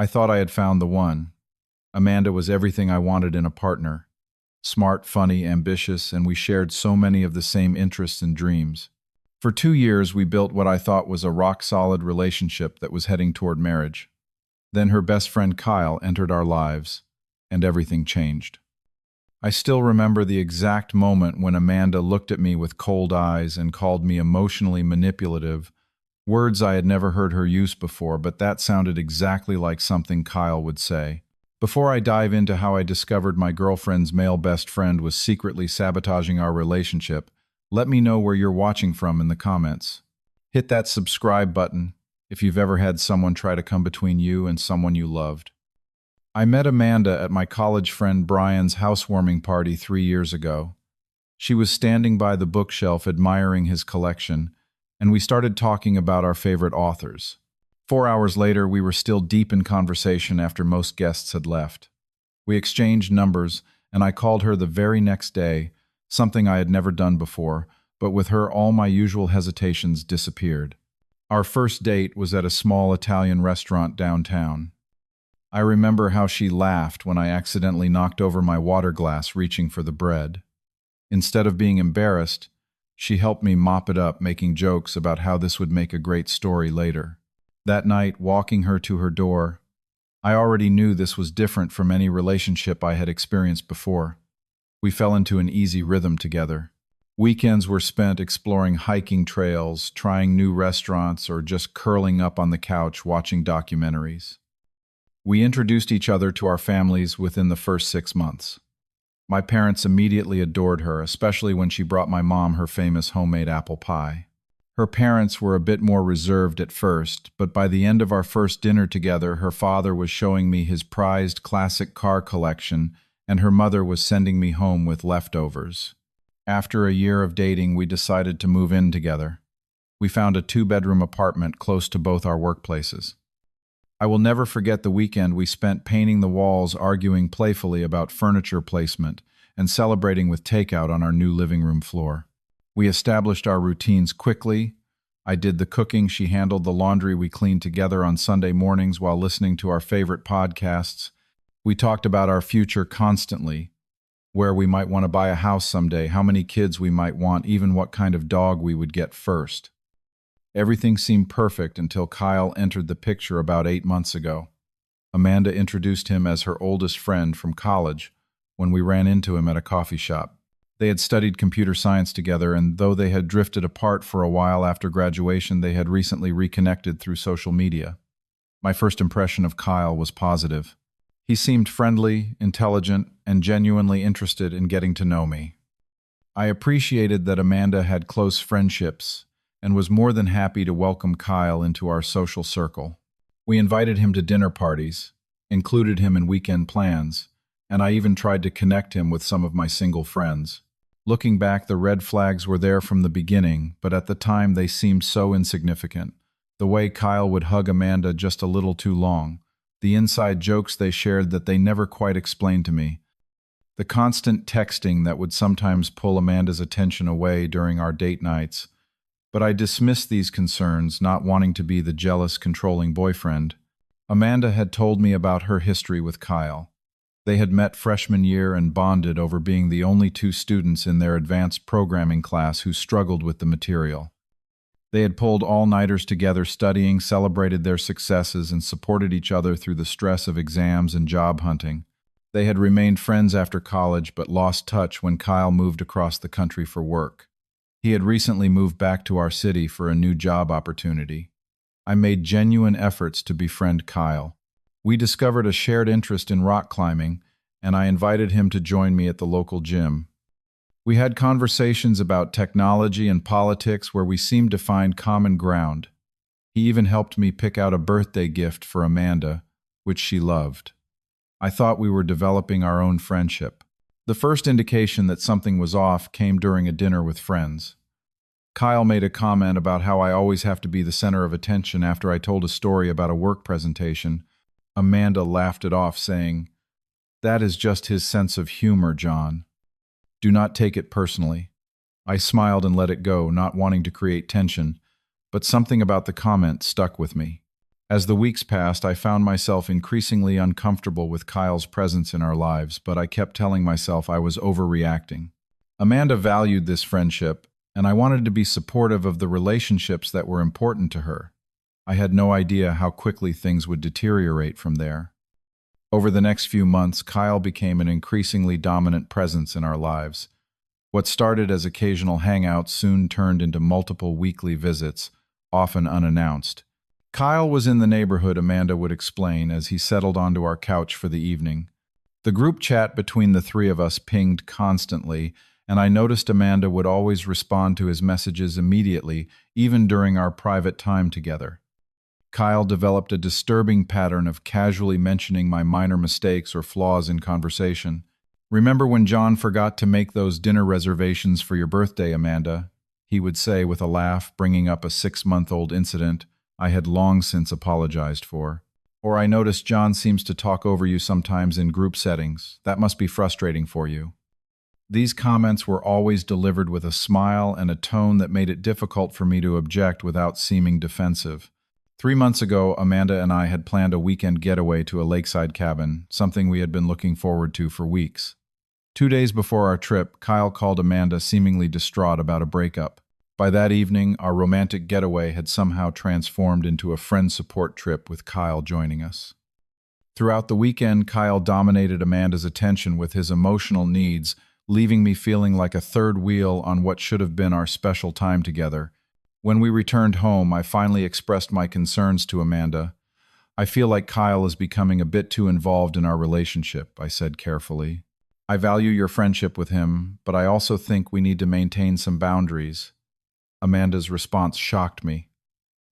I thought I had found the one. Amanda was everything I wanted in a partner. Smart, funny, ambitious, and we shared so many of the same interests and dreams. For 2 years, we built what I thought was a rock-solid relationship that was heading toward marriage. Then her best friend Kyle entered our lives, and everything changed. I still remember the exact moment when Amanda looked at me with cold eyes and called me emotionally manipulative, words I had never heard her use before, but that sounded exactly like something Kyle would say. Before I dive into how I discovered my girlfriend's male best friend was secretly sabotaging our relationship, let me know where you're watching from in the comments. Hit that subscribe button if you've ever had someone try to come between you and someone you loved. I met Amanda at my college friend Brian's housewarming party 3 years ago. She was standing by the bookshelf admiring his collection, and we started talking about our favorite authors. 4 hours later, we were still deep in conversation after most guests had left. We exchanged numbers, and I called her the very next day, something I had never done before, but with her all my usual hesitations disappeared. Our first date was at a small Italian restaurant downtown. I remember how she laughed when I accidentally knocked over my water glass reaching for the bread. Instead of being embarrassed, she helped me mop it up, making jokes about how this would make a great story later. That night, walking her to her door, I already knew this was different from any relationship I had experienced before. We fell into an easy rhythm together. Weekends were spent exploring hiking trails, trying new restaurants, or just curling up on the couch watching documentaries. We introduced each other to our families within the first 6 months. My parents immediately adored her, especially when she brought my mom her famous homemade apple pie. Her parents were a bit more reserved at first, but by the end of our first dinner together, her father was showing me his prized classic car collection, and her mother was sending me home with leftovers. After a year of dating, we decided to move in together. We found a 2-bedroom apartment close to both our workplaces. I will never forget the weekend we spent painting the walls, arguing playfully about furniture placement, and celebrating with takeout on our new living room floor. We established our routines quickly. I did the cooking, she handled the laundry, we cleaned together on Sunday mornings while listening to our favorite podcasts. We talked about our future constantly, where we might want to buy a house someday, how many kids we might want, even what kind of dog we would get first. Everything seemed perfect until Kyle entered the picture about 8 months ago. Amanda introduced him as her oldest friend from college when we ran into him at a coffee shop. They had studied computer science together, and though they had drifted apart for a while after graduation, they had recently reconnected through social media. My first impression of Kyle was positive. He seemed friendly, intelligent, and genuinely interested in getting to know me. I appreciated that Amanda had close friendships and was more than happy to welcome Kyle into our social circle. We invited him to dinner parties, included him in weekend plans, and I even tried to connect him with some of my single friends. Looking back, the red flags were there from the beginning, but at the time they seemed so insignificant. The way Kyle would hug Amanda just a little too long, the inside jokes they shared that they never quite explained to me, the constant texting that would sometimes pull Amanda's attention away during our date nights. But I dismissed these concerns, not wanting to be the jealous, controlling boyfriend. Amanda had told me about her history with Kyle. They had met freshman year and bonded over being the only 2 students in their advanced programming class who struggled with the material. They had pulled all-nighters together studying, celebrated their successes, and supported each other through the stress of exams and job hunting. They had remained friends after college but lost touch when Kyle moved across the country for work. He had recently moved back to our city for a new job opportunity. I made genuine efforts to befriend Kyle. We discovered a shared interest in rock climbing, and I invited him to join me at the local gym. We had conversations about technology and politics where we seemed to find common ground. He even helped me pick out a birthday gift for Amanda, which she loved. I thought we were developing our own friendship. The first indication that something was off came during a dinner with friends. Kyle made a comment about how I always have to be the center of attention after I told a story about a work presentation. Amanda laughed it off, saying, "That is just his sense of humor, John. Do not take it personally." I smiled and let it go, not wanting to create tension, but something about the comment stuck with me. As the weeks passed, I found myself increasingly uncomfortable with Kyle's presence in our lives, but I kept telling myself I was overreacting. Amanda valued this friendship, and I wanted to be supportive of the relationships that were important to her. I had no idea how quickly things would deteriorate from there. Over the next few months, Kyle became an increasingly dominant presence in our lives. What started as occasional hangouts soon turned into multiple weekly visits, often unannounced. Kyle was in the neighborhood, Amanda would explain, as he settled onto our couch for the evening. The group chat between the three of us pinged constantly, and I noticed Amanda would always respond to his messages immediately, even during our private time together. Kyle developed a disturbing pattern of casually mentioning my minor mistakes or flaws in conversation. "Remember when John forgot to make those dinner reservations for your birthday, Amanda?" he would say with a laugh, bringing up a 6-month-old incident I had long since apologized for. "Or I noticed John seems to talk over you sometimes in group settings. That must be frustrating for you." These comments were always delivered with a smile and a tone that made it difficult for me to object without seeming defensive. 3 months ago, Amanda and I had planned a weekend getaway to a lakeside cabin, something we had been looking forward to for weeks. 2 days before our trip, Kyle called Amanda seemingly distraught about a breakup. By that evening, our romantic getaway had somehow transformed into a friend support trip with Kyle joining us. Throughout the weekend, Kyle dominated Amanda's attention with his emotional needs, leaving me feeling like a third wheel on what should have been our special time together. When we returned home, I finally expressed my concerns to Amanda. "I feel like Kyle is becoming a bit too involved in our relationship," I said carefully. "I value your friendship with him, but I also think we need to maintain some boundaries." Amanda's response shocked me.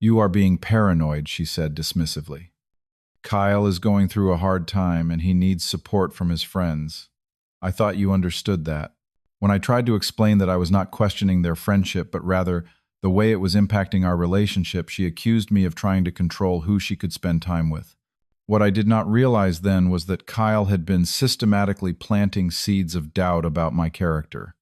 "You are being paranoid," she said dismissively. "Kyle is going through a hard time and he needs support from his friends. I thought you understood that." When I tried to explain that I was not questioning their friendship, but rather the way it was impacting our relationship, she accused me of trying to control who she could spend time with. What I did not realize then was that Kyle had been systematically planting seeds of doubt about my character.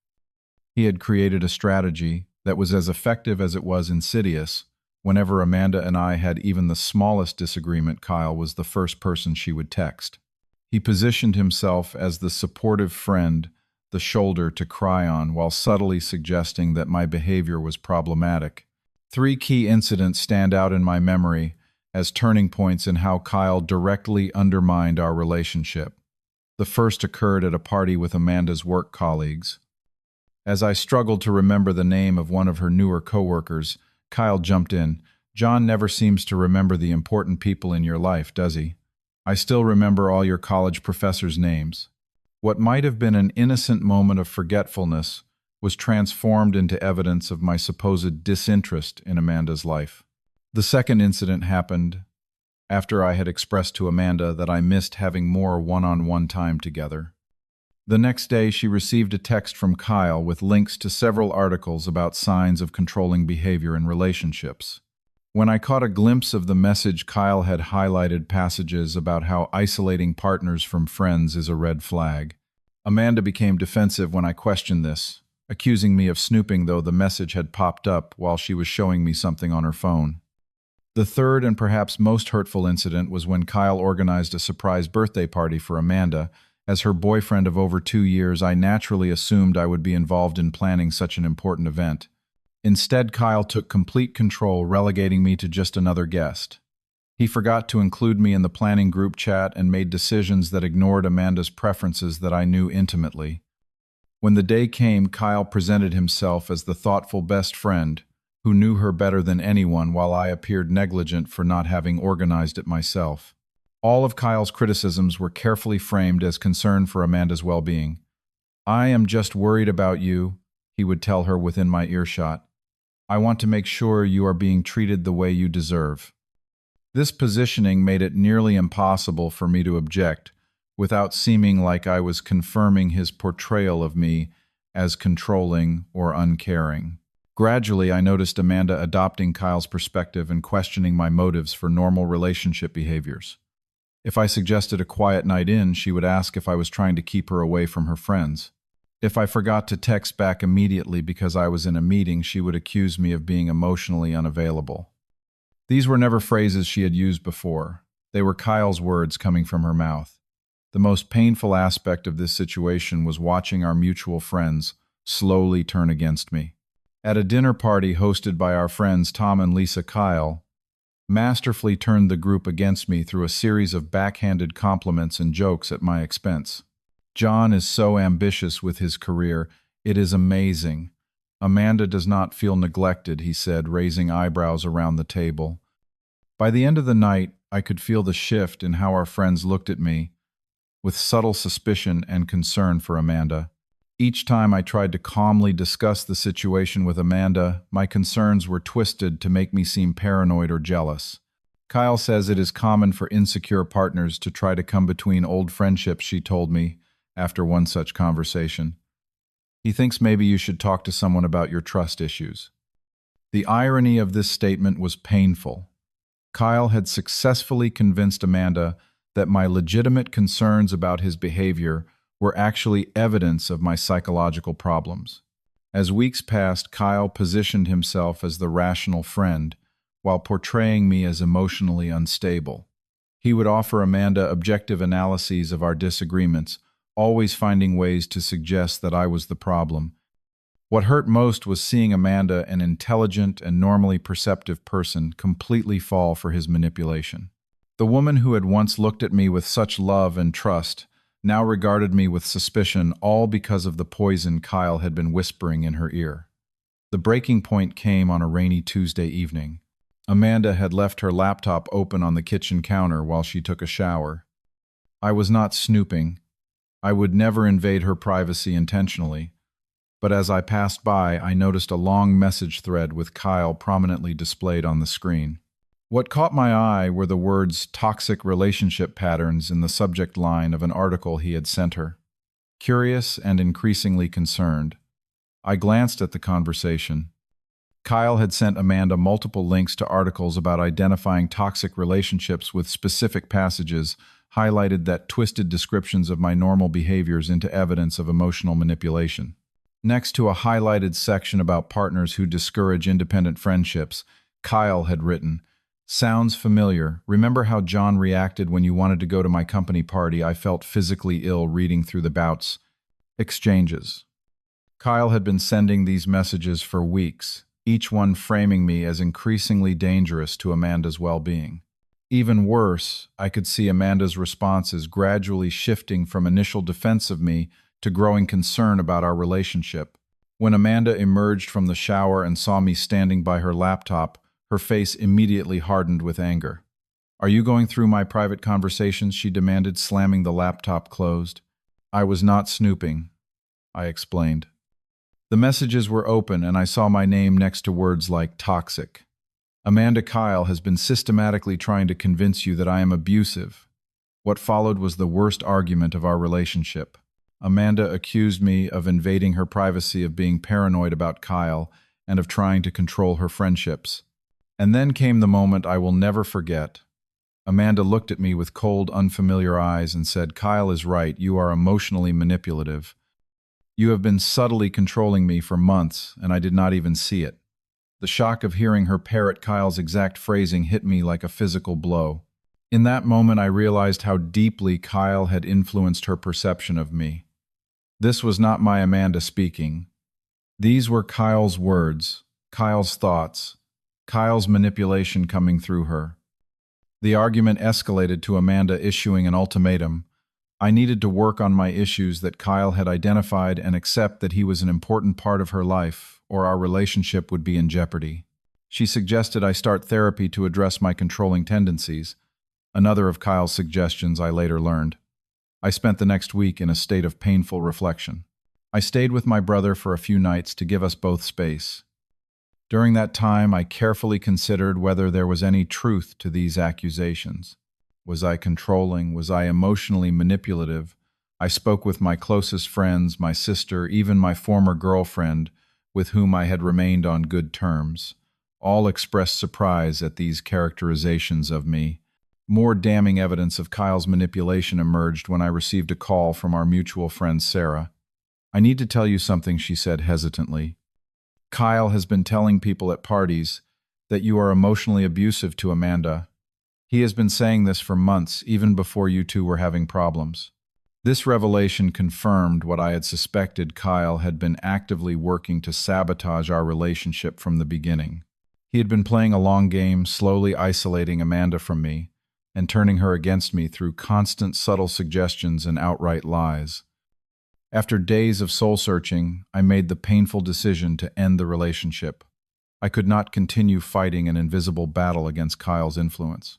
He had created a strategy that was as effective as it was insidious. Whenever Amanda and I had even the smallest disagreement, Kyle was the first person she would text. He positioned himself as the supportive friend, the shoulder to cry on, while subtly suggesting that my behavior was problematic. 3 key incidents stand out in my memory as turning points in how Kyle directly undermined our relationship. The first occurred at a party with Amanda's work colleagues. As I struggled to remember the name of one of her newer coworkers, Kyle jumped in. "John never seems to remember the important people in your life, does he? I still remember all your college professors' names." What might have been an innocent moment of forgetfulness was transformed into evidence of my supposed disinterest in Amanda's life. The second incident happened after I had expressed to Amanda that I missed having more one-on-one time together. The next day, she received a text from Kyle with links to several articles about signs of controlling behavior in relationships. When I caught a glimpse of the message, Kyle had highlighted passages about how isolating partners from friends is a red flag. Amanda became defensive when I questioned this, accusing me of snooping, though the message had popped up while she was showing me something on her phone. The third and perhaps most hurtful incident was when Kyle organized a surprise birthday party for Amanda. As her boyfriend of over 2 years, I naturally assumed I would be involved in planning such an important event. Instead, Kyle took complete control, relegating me to just another guest. He forgot to include me in the planning group chat and made decisions that ignored Amanda's preferences that I knew intimately. When the day came, Kyle presented himself as the thoughtful best friend who knew her better than anyone, while I appeared negligent for not having organized it myself. All of Kyle's criticisms were carefully framed as concern for Amanda's well-being. "I am just worried about you," he would tell her within my earshot. "I want to make sure you are being treated the way you deserve." This positioning made it nearly impossible for me to object, without seeming like I was confirming his portrayal of me as controlling or uncaring. Gradually, I noticed Amanda adopting Kyle's perspective and questioning my motives for normal relationship behaviors. If I suggested a quiet night in, she would ask if I was trying to keep her away from her friends. If I forgot to text back immediately because I was in a meeting, she would accuse me of being emotionally unavailable. These were never phrases she had used before. They were Kyle's words coming from her mouth. The most painful aspect of this situation was watching our mutual friends slowly turn against me. At a dinner party hosted by our friends Tom and Lisa, Kyle masterfully turned the group against me through a series of backhanded compliments and jokes at my expense. "John is so ambitious with his career. It is amazing. Amanda does not feel neglected," he said, raising eyebrows around the table. By the end of the night, I could feel the shift in how our friends looked at me, with subtle suspicion and concern for Amanda. Each time I tried to calmly discuss the situation with Amanda, my concerns were twisted to make me seem paranoid or jealous. "Kyle says it is common for insecure partners to try to come between old friendships," she told me after one such conversation. "He thinks maybe you should talk to someone about your trust issues." The irony of this statement was painful. Kyle had successfully convinced Amanda that my legitimate concerns about his behavior were actually evidence of my psychological problems. As weeks passed, Kyle positioned himself as the rational friend, while portraying me as emotionally unstable. He would offer Amanda objective analyses of our disagreements, always finding ways to suggest that I was the problem. What hurt most was seeing Amanda, an intelligent and normally perceptive person, completely fall for his manipulation. The woman who had once looked at me with such love and trust now regarded me with suspicion, all because of the poison Kyle had been whispering in her ear. The breaking point came on a rainy Tuesday evening. Amanda had left her laptop open on the kitchen counter while she took a shower. I was not snooping. I would never invade her privacy intentionally. But as I passed by, I noticed a long message thread with Kyle prominently displayed on the screen. What caught my eye were the words "toxic relationship patterns" in the subject line of an article he had sent her. Curious and increasingly concerned, I glanced at the conversation. Kyle had sent Amanda multiple links to articles about identifying toxic relationships, with specific passages highlighted that twisted descriptions of my normal behaviors into evidence of emotional manipulation. Next to a highlighted section about partners who discourage independent friendships, Kyle had written, "Sounds familiar. Remember how John reacted when you wanted to go to my company party? I felt physically ill reading through the bouts." Exchanges. Kyle had been sending these messages for weeks, each one framing me as increasingly dangerous to Amanda's well-being. Even worse, I could see Amanda's responses gradually shifting from initial defense of me to growing concern about our relationship. When Amanda emerged from the shower and saw me standing by her laptop, her face immediately hardened with anger. "Are you going through my private conversations?" she demanded, slamming the laptop closed. "I was not snooping," I explained. The messages were open, and I saw my name next to words like toxic. "Amanda, Kyle has been systematically trying to convince you that I am abusive." What followed was the worst argument of our relationship. Amanda accused me of invading her privacy, of being paranoid about Kyle, and of trying to control her friendships. And then came the moment I will never forget. Amanda looked at me with cold, unfamiliar eyes and said, "Kyle is right. You are emotionally manipulative. You have been subtly controlling me for months, and I did not even see it." The shock of hearing her parrot Kyle's exact phrasing hit me like a physical blow. In that moment, I realized how deeply Kyle had influenced her perception of me. This was not my Amanda speaking. These were Kyle's words, Kyle's thoughts, Kyle's manipulation coming through her. The argument escalated to Amanda issuing an ultimatum. I needed to work on my issues that Kyle had identified and accept that he was an important part of her life, or our relationship would be in jeopardy. She suggested I start therapy to address my controlling tendencies, another of Kyle's suggestions I later learned. I spent the next week in a state of painful reflection. I stayed with my brother for a few nights to give us both space. During that time, I carefully considered whether there was any truth to these accusations. Was I controlling? Was I emotionally manipulative? I spoke with my closest friends, my sister, even my former girlfriend, with whom I had remained on good terms. All expressed surprise at these characterizations of me. More damning evidence of Kyle's manipulation emerged when I received a call from our mutual friend Sarah. "I need to tell you something," she said hesitantly. "Kyle has been telling people at parties that you are emotionally abusive to Amanda. He has been saying this for months, even before you two were having problems. This revelation confirmed what I had suspected. Kyle had been actively working to sabotage our relationship from the beginning. He had been playing a long game, slowly isolating Amanda from me and turning her against me through constant subtle suggestions and outright lies. After days of soul-searching, I made the painful decision to end the relationship. I could not continue fighting an invisible battle against Kyle's influence.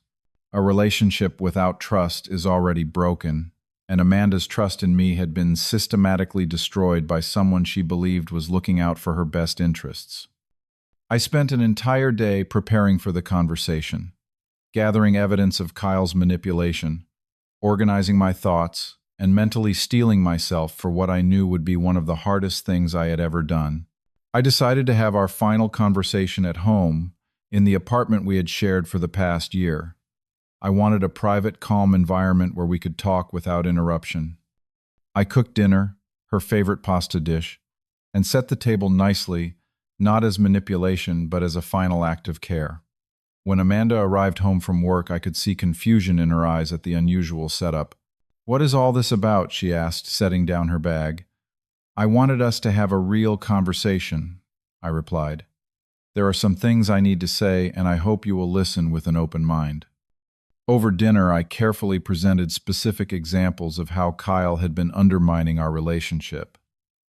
A relationship without trust is already broken, and Amanda's trust in me had been systematically destroyed by someone she believed was looking out for her best interests. I spent an entire day preparing for the conversation, gathering evidence of Kyle's manipulation, organizing my thoughts, and mentally steeling myself for what I knew would be one of the hardest things I had ever done. I decided to have our final conversation at home, in the apartment we had shared for the past year. I wanted a private, calm environment where we could talk without interruption. I cooked dinner, her favorite pasta dish, and set the table nicely, not as manipulation but as a final act of care. When Amanda arrived home from work, I could see confusion in her eyes at the unusual setup. "What is all this about?" she asked, setting down her bag. "I wanted us to have a real conversation," I replied. "There are some things I need to say, and I hope you will listen with an open mind." Over dinner, I carefully presented specific examples of how Kyle had been undermining our relationship.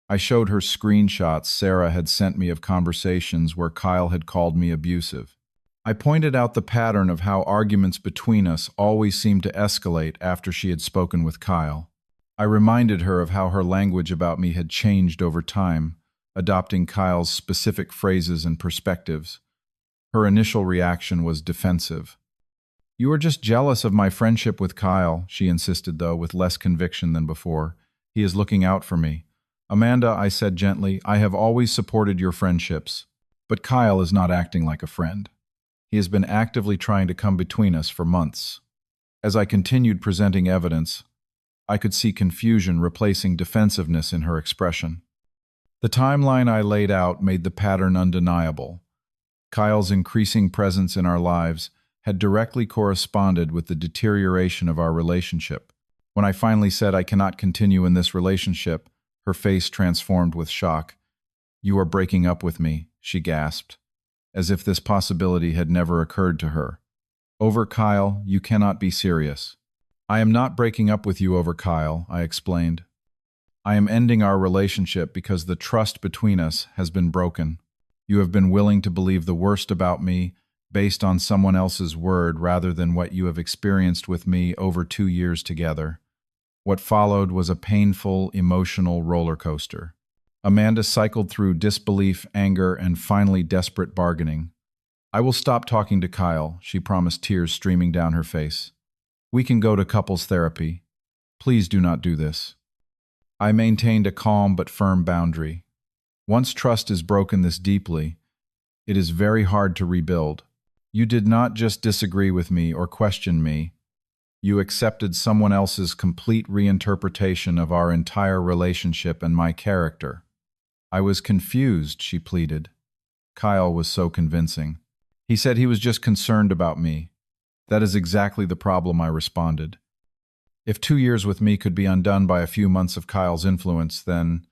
I showed her screenshots Sarah had sent me of conversations where Kyle had called me abusive. I pointed out the pattern of how arguments between us always seemed to escalate after she had spoken with Kyle. I reminded her of how her language about me had changed over time, adopting Kyle's specific phrases and perspectives. Her initial reaction was defensive. "You are just jealous of my friendship with Kyle," she insisted, though with less conviction than before. "He is looking out for me." "Amanda," I said gently, "I have always supported your friendships. But Kyle is not acting like a friend. He has been actively trying to come between us for months." As I continued presenting evidence, I could see confusion replacing defensiveness in her expression. The timeline I laid out made the pattern undeniable. Kyle's increasing presence in our lives had directly corresponded with the deterioration of our relationship. When I finally said I cannot continue in this relationship, her face transformed with shock. "You are breaking up with me," she gasped, as if this possibility had never occurred to her. "Over Kyle, you cannot be serious." "I am not breaking up with you over Kyle," I explained. "I am ending our relationship because the trust between us has been broken. You have been willing to believe the worst about me based on someone else's word rather than what you have experienced with me over 2 years together." What followed was a painful, emotional roller coaster. Amanda cycled through disbelief, anger, and finally desperate bargaining. "I will stop talking to Kyle," she promised, tears streaming down her face. "We can go to couples therapy. Please do not do this." I maintained a calm but firm boundary. Once trust is broken this deeply, it is very hard to rebuild. You did not just disagree with me or question me. You accepted someone else's complete reinterpretation of our entire relationship and my character. "I was confused," she pleaded. Kyle was so convincing. "He said he was just concerned about me." "That is exactly the problem," I responded. "If 2 years with me could be undone by a few months of Kyle's influence, then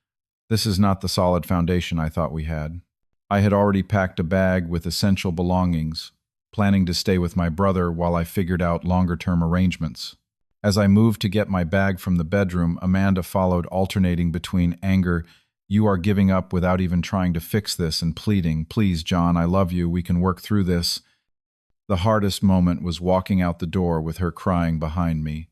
this is not the solid foundation I thought we had." I had already packed a bag with essential belongings, planning to stay with my brother while I figured out longer-term arrangements. As I moved to get my bag from the bedroom, Amanda followed, alternating between anger, "You are giving up without even trying to fix this," and pleading, "Please, John, I love you, we can work through this." The hardest moment was walking out the door with her crying behind me.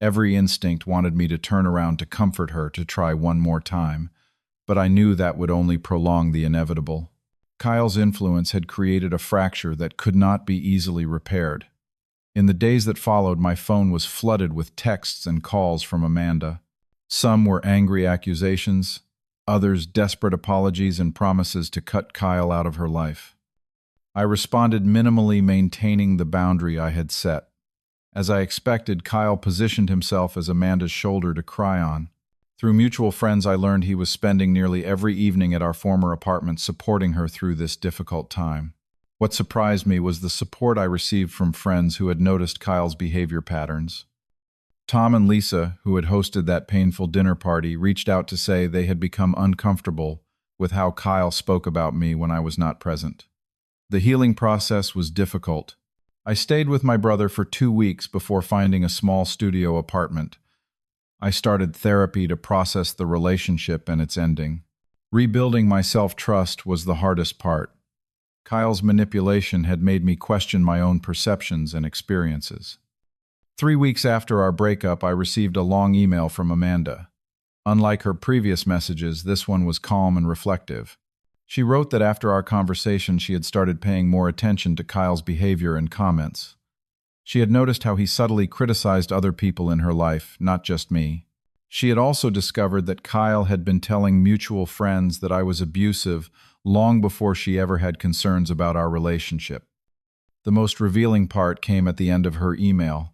Every instinct wanted me to turn around to comfort her, to try one more time, but I knew that would only prolong the inevitable. Kyle's influence had created a fracture that could not be easily repaired. In the days that followed, my phone was flooded with texts and calls from Amanda. Some were angry accusations, others desperate apologies and promises to cut Kyle out of her life. I responded minimally, maintaining the boundary I had set. As I expected, Kyle positioned himself as Amanda's shoulder to cry on. Through mutual friends, I learned he was spending nearly every evening at our former apartment supporting her through this difficult time. What surprised me was the support I received from friends who had noticed Kyle's behavior patterns. Tom and Lisa, who had hosted that painful dinner party, reached out to say they had become uncomfortable with how Kyle spoke about me when I was not present. The healing process was difficult. I stayed with my brother for 2 weeks before finding a small studio apartment. I started therapy to process the relationship and its ending. Rebuilding my self-trust was the hardest part. Kyle's manipulation had made me question my own perceptions and experiences. 3 weeks after our breakup, I received a long email from Amanda. Unlike her previous messages, this one was calm and reflective. She wrote that after our conversation, she had started paying more attention to Kyle's behavior and comments. She had noticed how he subtly criticized other people in her life, not just me. She had also discovered that Kyle had been telling mutual friends that I was abusive long before she ever had concerns about our relationship. The most revealing part came at the end of her email.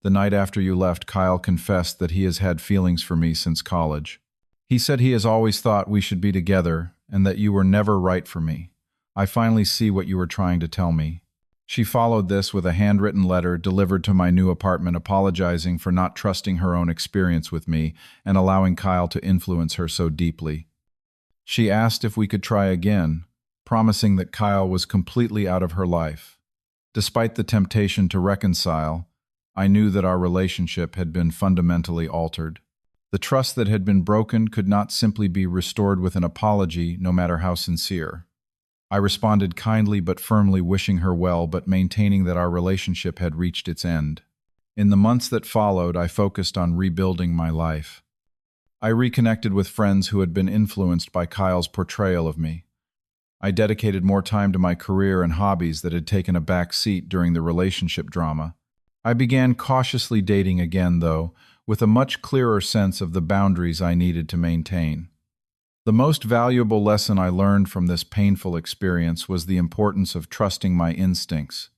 The night after you left, Kyle confessed that he has had feelings for me since college. He said he has always thought we should be together and that you were never right for me. I finally see what you were trying to tell me. She followed this with a handwritten letter delivered to my new apartment apologizing for not trusting her own experience with me and allowing Kyle to influence her so deeply. She asked if we could try again, promising that Kyle was completely out of her life. Despite the temptation to reconcile, I knew that our relationship had been fundamentally altered. The trust that had been broken could not simply be restored with an apology, no matter how sincere. I responded kindly but firmly, wishing her well, but maintaining that our relationship had reached its end. In the months that followed, I focused on rebuilding my life. I reconnected with friends who had been influenced by Kyle's portrayal of me. I dedicated more time to my career and hobbies that had taken a back seat during the relationship drama. I began cautiously dating again, though, with a much clearer sense of the boundaries I needed to maintain. The most valuable lesson I learned from this painful experience was the importance of trusting my instincts.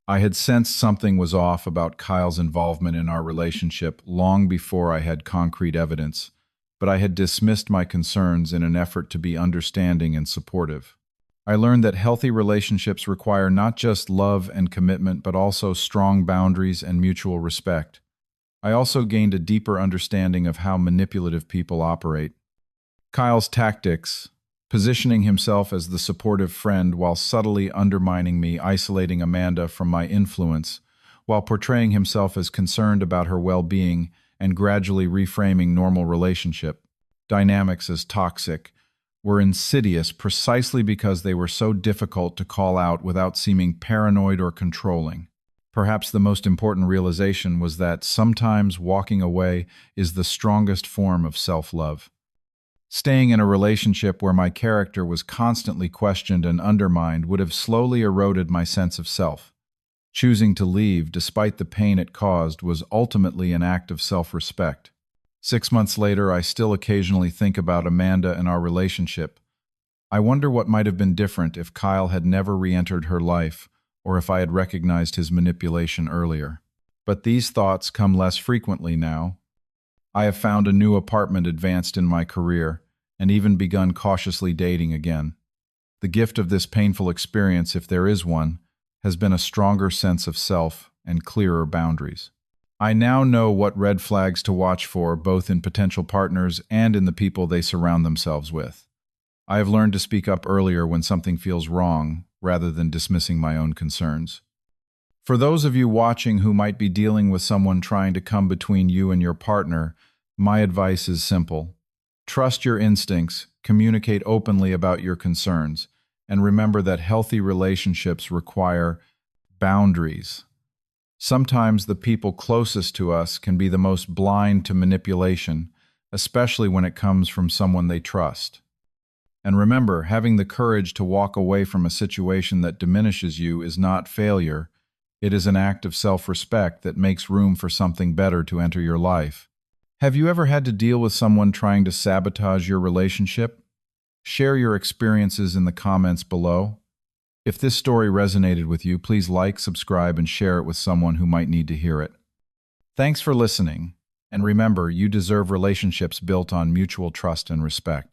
I had sensed something was off about Kyle's involvement in our relationship long before I had concrete evidence, but I had dismissed my concerns in an effort to be understanding and supportive. I learned that healthy relationships require not just love and commitment, but also strong boundaries and mutual respect. I also gained a deeper understanding of how manipulative people operate. Kyle's tactics, positioning himself as the supportive friend while subtly undermining me, isolating Amanda from my influence, while portraying himself as concerned about her well-being and gradually reframing normal relationship dynamics as toxic, were insidious precisely because they were so difficult to call out without seeming paranoid or controlling. Perhaps the most important realization was that sometimes walking away is the strongest form of self-love. Staying in a relationship where my character was constantly questioned and undermined would have slowly eroded my sense of self. Choosing to leave, despite the pain it caused, was ultimately an act of self-respect. 6 months later, I still occasionally think about Amanda and our relationship. I wonder what might have been different if Kyle had never re-entered her life, or if I had recognized his manipulation earlier. But these thoughts come less frequently now. I have found a new apartment, advanced in my career, and even begun cautiously dating again. The gift of this painful experience, if there is one, has been a stronger sense of self and clearer boundaries. I now know what red flags to watch for, both in potential partners and in the people they surround themselves with. I have learned to speak up earlier when something feels wrong, rather than dismissing my own concerns. For those of you watching who might be dealing with someone trying to come between you and your partner, my advice is simple. Trust your instincts, communicate openly about your concerns, and remember that healthy relationships require boundaries. Sometimes the people closest to us can be the most blind to manipulation, especially when it comes from someone they trust. And remember, having the courage to walk away from a situation that diminishes you is not failure. It is an act of self-respect that makes room for something better to enter your life. Have you ever had to deal with someone trying to sabotage your relationship? Share your experiences in the comments below. If this story resonated with you, please like, subscribe, and share it with someone who might need to hear it. Thanks for listening, and remember, you deserve relationships built on mutual trust and respect.